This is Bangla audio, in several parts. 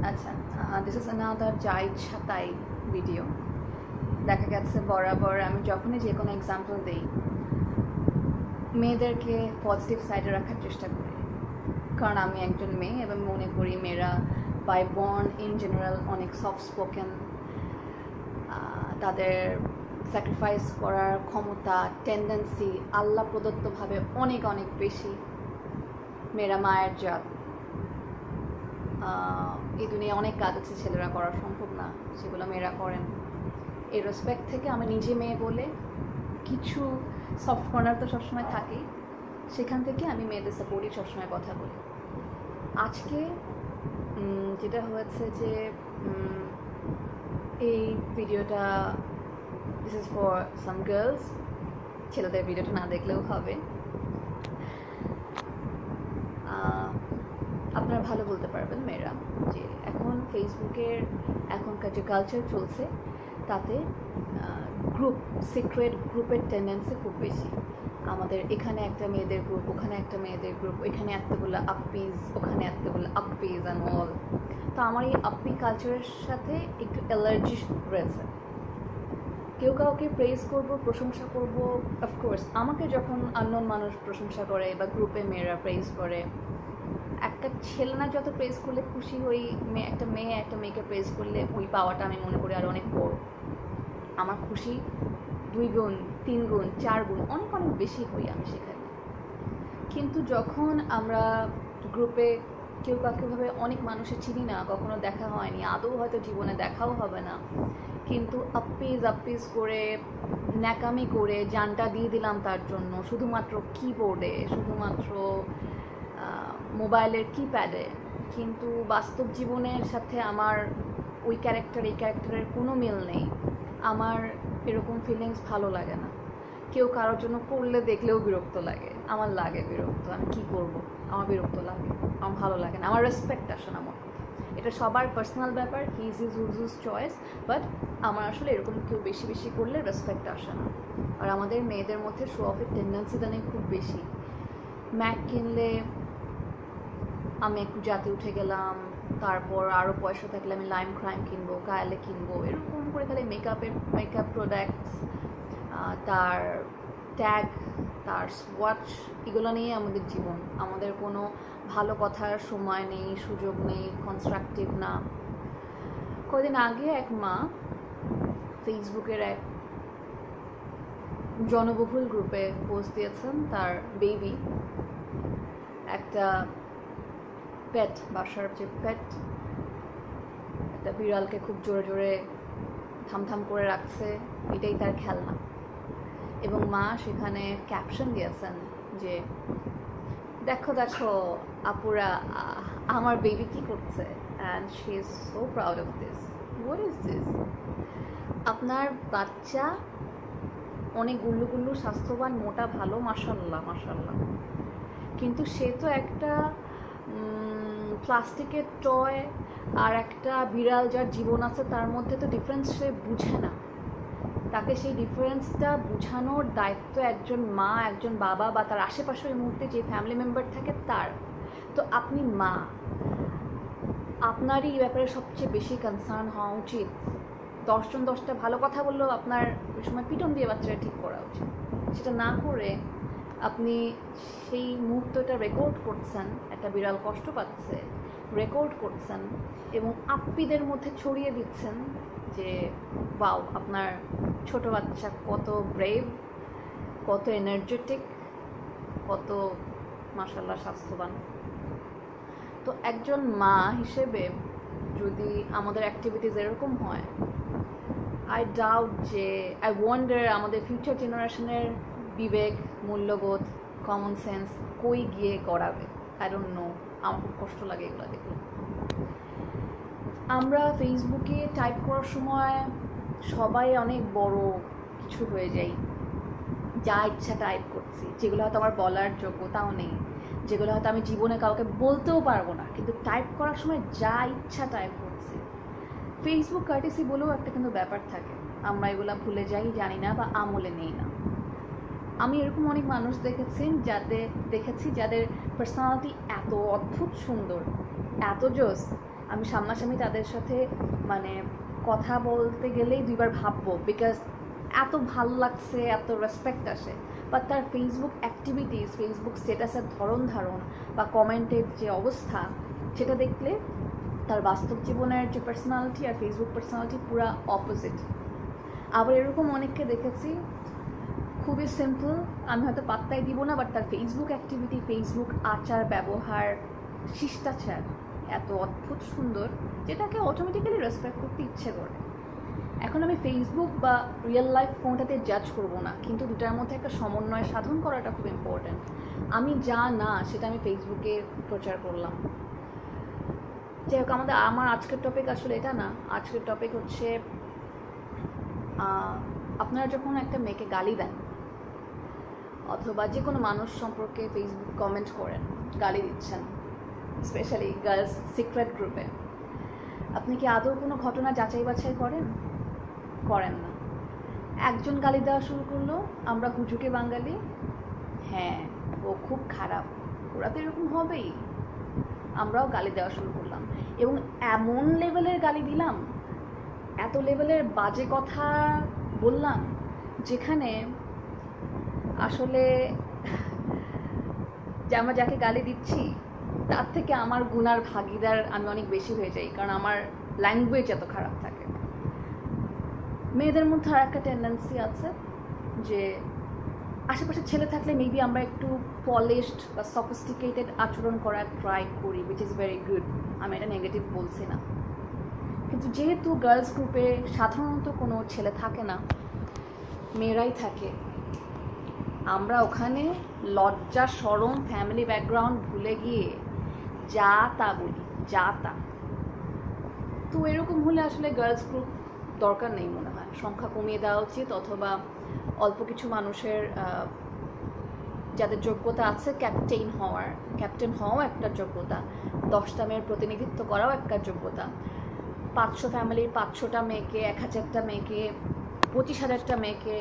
আচ্ছা, দিস ইজ অ্যানাদার যা ইচ্ছা তাই ভিডিও। দেখা গেছে বরাবর আমি যখনই যে কোনো এক্সাম্পল দিই, মেয়েদেরকে পজিটিভ সাইডে রাখার চেষ্টা করি, কারণ আমি একজন মেয়ে এবং মনে করি মেয়েরা বাই বর্ন ইন জেনারেল অনেক সফট স্পোকেন, তাদের স্যাক্রিফাইস করার ক্ষমতা টেন্ডেন্সি আল্লাহ প্রদত্তভাবে অনেক অনেক বেশি। মেয়েরা মায়ের জাত। এই দুনিয়া অনেক কাজ আছে ছেলেরা করা সম্ভব না, সেগুলো মেয়েরা করেন। এই রেসপেক্ট থেকে আমি নিজে মেয়ে বলে কিছু সফট কর্নার তো সবসময় থাকেই, সেখান থেকে আমি মেয়েদের সাপোর্টই সবসময় কথা বলি। আজকে যেটা হয়েছে যে এই ভিডিওটা this is for some girls, ছেলেদের ভিডিওটা না দেখলেও হবে। আপনারা ভালো বলতে পারবেন মেয়েরা যে এখন ফেসবুকের এখনকার যে কালচার চলছে তাতে গ্রুপ সিক্রেট গ্রুপের টেন্ডেন্সি খুব বেশি। আমাদের এখানে একটা মেয়েদের গ্রুপ, ওখানে একটা মেয়েদের গ্রুপ, এখানে এতগুলো আপ্পিজ, ওখানে এতগুলো আপ্পিজ অ্যান্ড অল। তো আমার এই আপ্পি কালচারের সাথে একটু অ্যালার্জি রয়েছে। কেউ কাউকে প্রেজ করব, প্রশংসা করব, অফকোর্স আমাকে যখন আননোন মানুষ প্রশংসা করে বা গ্রুপে মেয়েরা প্রেজ করে, একটা ছেলে না যত প্রেস করলে খুশি হই, একটা মেয়েকে প্রেস করলে ওই পাওয়াটা আমি মনে করি আর অনেক বড়। আমার খুশি 2 গুণ 3 গুণ 4 গুণ অনেক অনেক বেশি হই আমি সেখানে। কিন্তু যখন আমরা গ্রুপে কেউ কাউকেভাবে অনেক মানুষের চিনি না, কখনো দেখা হয়নি, আদৌ হয়তো জীবনে দেখাও হবে না, কিন্তু আপ্পিজ করে ন্যাকামি করে জানটা দিয়ে দিলাম তার জন্য, শুধুমাত্র কিবোর্ডে, শুধুমাত্র মোবাইলের কিপ্যাডে, কিন্তু বাস্তব জীবনের সাথে আমার ওই ক্যারেক্টার এই ক্যারেক্টারের কোনো মিল নেই। আমার এরকম ফিলিংস ভালো লাগে না। কেউ কারোর জন্য করলে দেখলেও বিরক্ত লাগে, আমার লাগে বিরক্ত। আমি কী করব, আমার বিরক্ত লাগে, আমার ভালো লাগে না, আমার রেসপেক্ট আসে না। মনে এটা সবার পার্সোনাল ব্যাপার, হুজ চয়েস, বাট আমার আসলে এরকম কেউ বেশি বেশি করলে রেসপেক্ট আসে না। আর আমাদের মেয়েদের মধ্যে শো অফের টেন্ডেন্সিটা নেই খুব বেশি। ম্যাক কিনলে আমি একটু জাতে উঠে গেলাম, তারপর আরও পয়সা থাকলে আমি লাইম ক্রাইম কিনবো, কায়ালে কিনবো, এরকম করে খালি মেকআপ প্রোডাক্টস, তার ট্যাগ, তার ওয়াচ, এগুলো নিয়ে আমাদের জীবন। আমাদের কোনো ভালো কথার সময় নেই, সুযোগ নেই, কনস্ট্রাকটিভ না। কদিন আগে এক মা ফেসবুকের এক জনবহুল গ্রুপে পোস্ট দিয়েছেন তার বেবি, একটা পেট, বাসার যে পেট, একটা বিড়ালকে খুব জোরে জোরে থামথাম করে রাখছে, এটাই তার খেলনা। এবং মা সেখানে ক্যাপশন দিয়েছেন যে দেখো দেখো আপুরা, আমার বেবি কি করছে, and she is so proud of this. What is this? আপনার বাচ্চা অনেক গুল্লু গুল্লু, স্বাস্থ্যবান, মোটা, ভালো, মাশাল্লাহ মাশাল্লাহ, কিন্তু সে তো একটা প্লাস্টিকের টয় আর একটা বিড়াল যার জীবন আছে, তার মধ্যে তো ডিফারেন্স সে বুঝে না। তাকে সেই ডিফারেন্সটা বোঝানোর দায়িত্ব একজন মা, একজন বাবা, বা তার আশেপাশে ওই মুহূর্তে যে ফ্যামিলি মেম্বার থাকে তার। তো আপনি মা, আপনারই এই ব্যাপারে সবচেয়ে বেশি কনসার্ন হওয়া উচিত। 10 জন 10টা ভালো কথা বললেও আপনার ওই সময় পিটন দিয়ে বাচ্চাটা ঠিক করা উচিত। সেটা না করে আপনি সেই মুহূর্তটা রেকর্ড করছেন, একটা বিড়াল কষ্ট পাচ্ছে, রেকর্ড করছেন এবং আপ্পিদের মধ্যে ছড়িয়ে দিচ্ছেন যে ওয়াও, আপনার ছোট বাচ্চা কত ব্রেভ, কত এনার্জেটিক, কত মাশাআল্লাহ স্বাস্থ্যবান। তো একজন মা হিসেবে যদি আমাদের অ্যাক্টিভিটিস এরকম হয়, আই ডাউট যে, আই ওয়ান্ডার আমাদের ফিউচার জেনারেশনের বিবেক, মূল্যবোধ, কমন সেন্স কই গিয়ে গড়াবে। আই ডোন্ট নো, আমার খুব কষ্ট লাগে এগুলো দেখলে। আমরা ফেসবুকে টাইপ করার সময় সবাই অনেক বড় কিছু হয়ে যাই, যা ইচ্ছা টাইপ করছি, যেগুলো হয়তো আমার বলার যোগ্যতাও নেই, যেগুলো হয়তো আমি জীবনে কাউকে বলতেও পারবো না, কিন্তু টাইপ করার সময় যা ইচ্ছা টাইপ করছি। ফেসবুক কার্টিসি বলেও একটা কিন্তু ব্যাপার থাকে, আমরা এগুলো ভুলে যাই, জানি না বা আমলে নেই না। আমি এরকম অনেক মানুষ দেখেছি যাদের পার্সোনালিটি এত অদ্ভুত সুন্দর, এত জোস, আমি সামনাসামনি তাদের সাথে মানে কথা বলতে গেলেই 2বার ভাববো, বিকজ এত ভাল লাগছে, এত রেসপেক্ট আসে। বাট তার ফেসবুক অ্যাক্টিভিটিস, ফেসবুক স্ট্যাটাসের ধরন ধারণ বা কমেন্টের যে অবস্থা, সেটা দেখলে তার বাস্তব জীবনের যে পার্সোনালিটি আর ফেসবুক পার্সোনালিটি পুরো অপোজিট। আবার এরকম অনেককে দেখেছি খুবই সিম্পল, আমি হয়তো পাত্তাই দিব না, বাট তার ফেসবুক অ্যাক্টিভিটি, ফেসবুক আচার ব্যবহার, শিষ্টাচার এত অদ্ভুত সুন্দর, যেটাকে অটোমেটিক্যালি রেসপেক্ট করতে ইচ্ছে করে। এখন আমি ফেসবুক বা রিয়েল লাইফ কোনটাতে জাজ করব না, কিন্তু দুটার মধ্যে একটা সমন্বয় সাধন করাটা খুব ইম্পর্ট্যান্ট। আমি যা না সেটা আমি ফেসবুকে প্রচার করলাম। যাই হোক, আমার আজকের টপিক আসলে এটা না। আজকের টপিক হচ্ছে আপনারা যখন একটা মেয়েকে গালি দেন অথবা যে কোনো মানুষ সম্পর্কে ফেসবুক কমেন্ট করেন, গালি দিচ্ছেন, স্পেশালি গার্লস সিক্রেট গ্রুপে, আপনি কি আদৌ কোনো ঘটনা যাচাই বাছাই করেন? করেন না। একজন গালি দেওয়া শুরু করলো, আমরা হুজুকে বাঙালি, হ্যাঁ ও খুব খারাপ, ওরা তো এরকম হবেই, আমরাও গালি দেওয়া শুরু করলাম। এবং এমন লেভেলের গালি দিলাম, এত লেভেলের বাজে কথা বললাম, যেখানে আসলে যে আমরা যাকে গালি দিচ্ছি তার থেকে আমার গুনার ভাগিদার আমি অনেক বেশি হয়ে যাই, কারণ আমার ল্যাঙ্গুয়েজ এত খারাপ থাকে। মেয়েদের মধ্যে আর একটা টেন্ডেন্সি আছে যে আশেপাশে ছেলে থাকলে মেবি আমরা একটু পলিশড বা সফিস্টিকেটেড আচরণ করার ট্রাই করি, উইচ ইজ ভেরি গুড, আমি এটা নেগেটিভ বলছি না। কিন্তু যেহেতু গার্লস গ্রুপে সাধারণত কোনো ছেলে থাকে না, মেয়েরাই থাকে, আমরা ওখানে লজ্জা, শরম, ফ্যামিলি ব্যাকগ্রাউন্ড ভুলে গিয়ে যা তা বলি, যা তা। তো এরকম হলে আসলে গার্লস গ্রুপ দরকার নেই মনে হয়, সংখ্যা কমিয়ে দেওয়া উচিত, অথবা অল্প কিছু মানুষের যাদের যোগ্যতা আছে ক্যাপ্টেন হওয়াও একটা যোগ্যতা, 10টা মেয়ের প্রতিনিধিত্ব করাও একটা যোগ্যতা, 500 ফ্যামিলির 500টা মেয়েকে, 1000টা মেয়েকে, 25,000টা মেয়েকে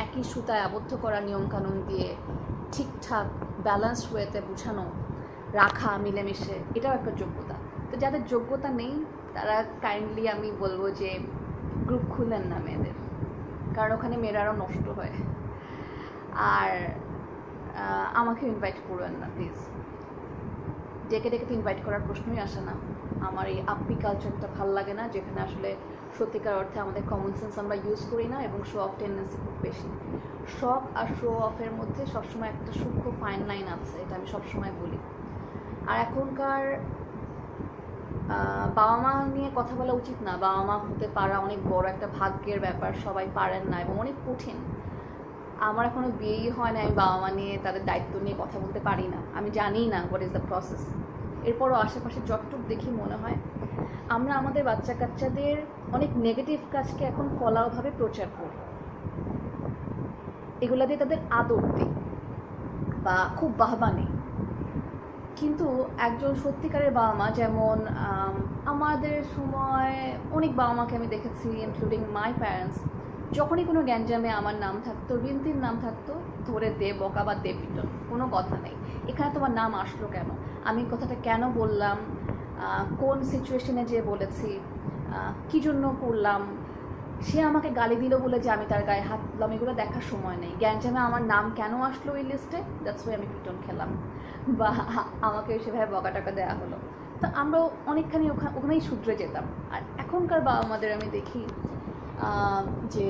একই সুতায় আবদ্ধ করা, নিয়মকানুন দিয়ে ঠিকঠাক ব্যালেন্স ওয়েতে বুঝানো, রাখা মিলেমিশে, এটাও একটা যোগ্যতা। তো যাদের যোগ্যতা নেই তারা কাইন্ডলি আমি বলবো যে গ্রুপ খুলেন না মেয়েদের, কারণ ওখানে মেয়েরা আরও নষ্ট হয়। আর আমাকে ইনভাইট করবেন না প্লিজ, ডেকে ডেকে তো ইনভাইট করার প্রশ্নই আসে না। আমার এই আপ্পি কালচারটা ভাল লাগে না, যেখানে আসলে সত্যিকার অর্থে আমাদের কমন সেন্স আমরা ইউজ করি না, এবং শো অফ টেন্ডেন্সি খুব বেশি। শখ আর শো অফের মধ্যে সবসময় একটা সূক্ষ্ম ফাইন লাইন আছে, এটা আমি সবসময় বলি। আর এখনকার বাবা মা নিয়ে কথা বলা উচিত না, বাবা মা হতে পারা অনেক বড় একটা ভাগ্যের ব্যাপার, সবাই পারেন না এবং অনেক কঠিন। আমার এখনো বিয়েই হয় না, আমি বাবা মা নিয়ে তাদের দায়িত্ব নিয়ে কথা বলতে পারি না, আমি জানি না হোয়াট ইজ দ্য প্রসেস। এরপরও আশেপাশে যতটুক দেখি মনে হয় আমরা আমাদের বাচ্চা কাচ্চাদের অনেক নেগেটিভ কাজকে এখন ফলাওভাবে প্রচার করি, এগুলা দিয়ে তাদের আদর দিই বা খুব বাহবা নেই। কিন্তু একজন সত্যিকারের বাবা মা, যেমন আমাদের সময় অনেক বাবা মাকে আমি দেখেছি, ইনক্লুডিং মাই প্যারেন্টস, যখনই কোনো গ্যাঞ্জামে আমার নাম থাকতো, রিন্তির নাম থাকতো, ধরে দে বকা বা দে পিটন, কোনো কথা নেই, এখানে তোমার নাম আসলো কেন, আমি কথাটা কেন বললাম, কোন সিচুয়েশনে যে বলেছি, কী জন্য করলাম, সে আমাকে গালি দিল বলে যে আমি তার গায়ে হাত দিলাম, এগুলো দেখার সময় নেই। গ্যাঞ্জামে আমার নাম কেন আসলো ওই লিস্টে, দ্যাটস ওয়াই আমি পিটন খেলাম বা আমাকে সেভাবে বকা টাকা দেওয়া হলো। তো আমরাও অনেকখানি ওখানেই শুধরে যেতাম। আর এখনকার বাবা মাদের আমি দেখি যে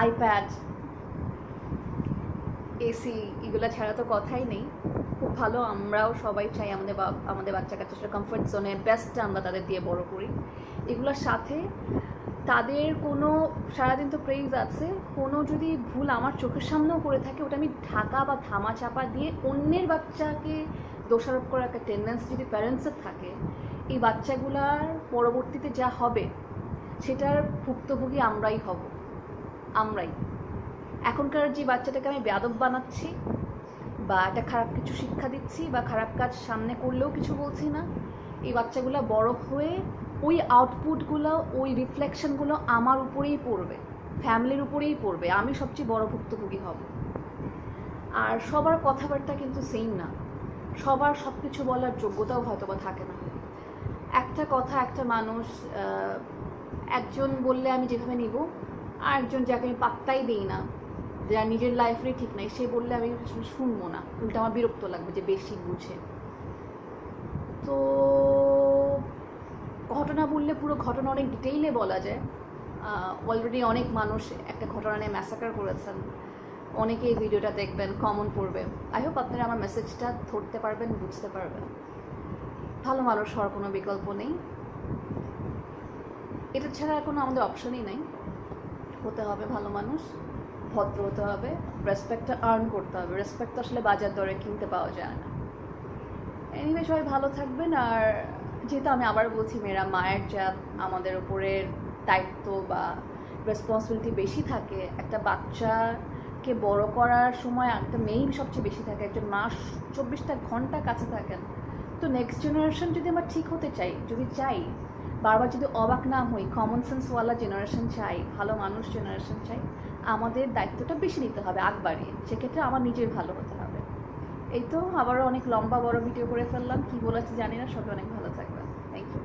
আইপ্যাড, এসি এগুলো ছাড়া তো কথাই নেই। খুব ভালো, আমরাও সবাই চাই আমাদের বাচ্চা কাচ্চা কমফর্ট জোনে বেস্টটা আমরা তাদের দিয়ে বড় করি। এগুলোর সাথে তাদের কোনো সারাদিন তো প্রেইজ আছে, কোনো যদি ভুল আমার চোখের সামনেও করে থাকে, ওটা আমি ঢাকা বা ধামা চাপা দিয়ে অন্যের বাচ্চাকে দোষারোপ করার একটা টেন্ডেন্সি যদি প্যারেন্টসের থাকে, এই বাচ্চাগুলার পরবর্তীতে যা হবে সেটার ভুক্তভোগী আমরাই হব। এখনকার যে বাচ্চাটাকে আমি বেয়াদব বানাচ্ছি বা একটা খারাপ কিছু শিক্ষা দিচ্ছি বা খারাপ কাজ সামনে করলেও কিছু বলছি না, এই বাচ্চাগুলো বড় হয়ে ওই আউটপুটগুলো, ওই রিফ্লেকশনগুলো আমার উপরেই পড়বে, ফ্যামিলির উপরেই পড়বে, আমি সবচেয়ে বড় ভুক্তভোগী হব। আর সবার কথাবার্তা কিন্তু সেম না, সবার সব কিছু বলার যোগ্যতাও হয়তো বা থাকে না। একটা কথা একটা মানুষ একজন বললে আমি যেভাবে নিব, আর একজন যাকে আমি পাত্তাই দিই না, যার নিজের লাইফেরই ঠিক নাই, সে বললে আমি আসলে শুনবো না, উল্টা আমার বিরক্ত লাগবে যে বেশি বুঝে। তো ঘটনা বললে পুরো ঘটনা অনেক ডিটেইলে বলা যায়। অলরেডি অনেক মানুষ একটা ঘটনা নিয়ে ম্যাসাকার করেছেন, অনেকে এই ভিডিওটা দেখবেন, কমন পড়বে। আই হোপ আপনারা আমার মেসেজটা ধরতে পারবেন, বুঝতে পারবেন। ভালো মানুষ হওয়ার কোনো বিকল্প নেই, এটা ছাড়া কোনো আমাদের অপশনই নেই। হতে হবে ভালো মানুষ, ভদ্র হতে হবে, রেসপেক্টটা আর্ন করতে হবে। রেসপেক্ট আসলে বাজার দরে কিনতে পাওয়া যায় না। এনিওয়ে সবাই ভালো থাকবেন। আর যেহেতু আমি আবার বলছি, মেয়েরা মায়ের জাত, আমাদের উপরের দায়িত্ব বা রেসপন্সিবিলিটি বেশি থাকে। একটা বাচ্চাকে বড় করার সময় একটা মেয়ের সবচেয়ে বেশি থাকে, একজন মা 24টা ঘন্টা কাছে থাকেন। তো নেক্সট জেনারেশন যদি আমরা ঠিক হতে চাই, যদি চাই, বারবার যদি অবাক না হই, কমন সেন্সওয়ালা জেনারেশন চাই, ভালো মানুষ জেনারেশন চাই, আমাদের দায়িত্বটা বেশি নিতে হবে আগ বাড়িয়ে। সেক্ষেত্রে আমার নিজের ভালো হতে হবে। এই তো আবারও অনেক লম্বা বড় ভিডিও করে ফেললাম, কি বলেছি জানি না। সবাই অনেক ভালো থাকবেন। Thank you.